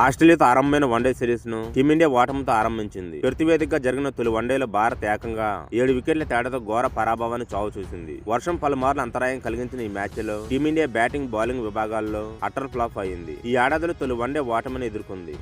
ఆస్ట్రేలియాతో ఆరంభమైన one day series ను team India ఓటమితో ఆరంభించింది. ప్రతివేదికగా జరిగిన తొలి వన్డేలో భారత్ ఏకంగా 7 వికెట్ల తేడాతో ఘోర పరాభవాన్ని చావు చూసింది. వర్షం పలుమార్లు అంతరాయం కలిగించిన ఈ మ్యాచ్ లో టీమిండియా బ్యాటింగ్, బౌలింగ్ విభాగాల్లో అటర్ ఫ్లాప్ అయింది. ఈ ఏడాదిలో తొలి వన్డే ఓటమిని ఎదుర్కొంది.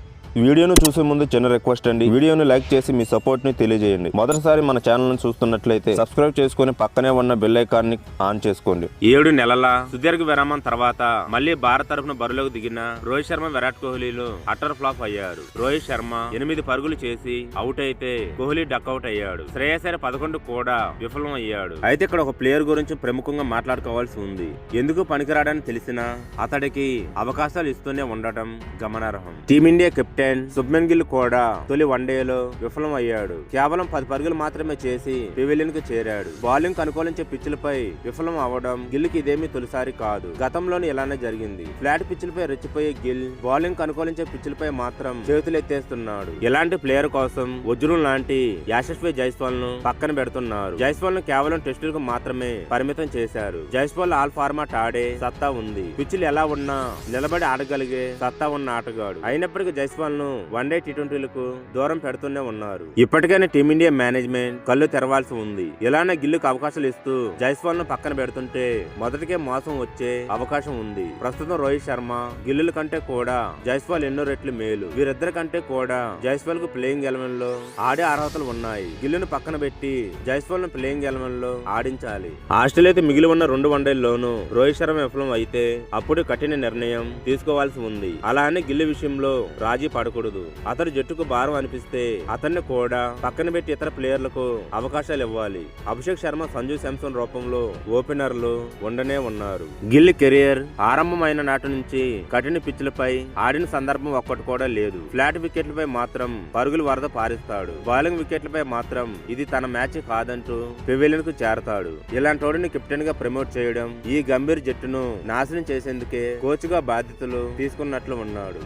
వీడియోను చూసే ముందు చిన్న రిక్వెస్ట్ అండి, వీడియోను లైక్ చేసి మీ సపోర్ట్ ని తెలియజేయండి. మొదటిసారి మన ఛానల్ ను చూస్తున్నట్లయితే సబ్స్క్రైబ్ చేసుకుని పక్కనే ఉన్న బెల్ ఐకాన్ ని ఆన్ చేసుకోండి. 7 నెలల సుదీర్ఘ విరామం తర్వాత మళ్లీ భారత్ తరఫున బరిలోకి దిగిన రోహిత్ శర్మ, విరాట్ కోహ్లీలు అటర్ ఫ్లాప్ అయ్యారు. రోహిత్ శర్మ 8 పరుగులు చేసి అవుట్ అయితే కోహ్లీ డక్అవుట్ అయ్యాడు. శ్రేయస్ అయ్యర్ 11 కూడా విఫలం అయ్యాడు. అయితే ఇక్కడ ఒక ప్లేయర్ గురించి ప్రముఖంగా మాట్లాడుకోవాల్సి ఉంది. ఎందుకు పనికిరాడని తెలిసినా అతడికి అవకాశాలు ఇస్తూనే ఉండటం గమనార్హం. టీమిండియా కెప్టెన్ శుభ్మన్ గిల్ కూడా తొలి వన్డేలో విఫలం అయ్యాడు. కేవలం 10 పరుగులు మాత్రమే చేసి పెవిలియన్ కు చేరాడు. బౌలింగ్ అనుకూలించే పిచ్చులపై విఫలం అవ్వడం గిల్ కి ఇదేమీ తొలిసారి కాదు. గతంలోనే ఇలానే జరిగింది. ఫ్లాట్ పిచ్చులపై రెచ్చిపోయే గిల్ బౌలింగ్ అనుకూలించే పిచ్చులపై మాత్రం చేతులెత్తేస్తున్నాడు. ఇలాంటి ప్లేయర్ కోసం వజ్రం లాంటి యశస్వి జైస్వాల్ ను పక్కన పెడుతున్నారు. జైస్వాల్ ను కేవలం టెస్టులకు మాత్రమే పరిమితం చేశారు. జైస్వాల్ ఆల్ ఫార్మాట్ ఆడే సత్తా ఉంది. పిచ్చులు ఎలా ఉన్నా నిలబడి ఆడగలిగే సత్తా ఉన్న ఆటగాడు. అయినప్పటికీ జైస్వాల్ ను వన్డే టీ20లకు దూరం పెడుతూనే ఉన్నారు. ఇప్పటికైనా టీమిండియా మేనేజ్మెంట్ కళ్ళు తెరవాల్సి ఉంది. ఇలానే గిల్లుకు అవకాశాలు ఇస్తూ జైస్వాల్ ను పక్కన పెడుతుంటే మొదటికే మోసం వచ్చే అవకాశం ఉంది. ప్రస్తుతం రోహిత్ శర్మ, గిల్లుల కంటే కూడా జైస్వాల్ ఎన్నో రెట్లు మేలు. వీరిద్దరి కంటే కూడా జైస్వాల్ కు ప్లేయింగ్ ఎలెవెన్ లో ఆడే అర్హతలు ఉన్నాయి. గిల్లును పక్కన పెట్టి జైస్వాల్ ను ప్లేయింగ్ ఎలెవెన్ లో ఆడించాలి. ఆస్ట్రేలియాతో మిగిలి ఉన్న 2 వన్డేల్లోనూ రోహిత్ శర్మ విఫలం అయితే అప్పుడు కఠిన నిర్ణయం తీసుకోవాల్సి ఉంది. అలా అని గిల్లు విషయంలో రాజీ పడకూడదు. అతడు జట్టుకు భారం అనిపిస్తే అతన్ని కూడా పక్కన పెట్టి ఇతర ప్లేయర్లకు అవకాశాలు ఇవ్వాలి. అభిషేక్ శర్మ, సంజు శాంసన్ రూపంలో ఓపెనర్లు ఉండనే ఉన్నారు. గిల్ కెరియర్ ఆరంభమైన నాటి నుంచి కఠిన పిచ్చులపై ఆడిన సందర్భం ఒక్కటి కూడా లేదు. ఫ్లాట్ వికెట్లపై మాత్రం పరుగులు వరద పారిస్తాడు. బౌలింగ్ వికెట్లపై మాత్రం ఇది తన మ్యాచ్ కాదంటూ పెవిలియన్ కు చేరతాడు. ఇలాంటి కెప్టెన్ గా ప్రమోట్ చేయడం ఈ గంభీర్ జట్టును నాశనం చేసేందుకే కోచ్ గా బాధ్యతలు తీసుకున్నట్లు ఉన్నాడు.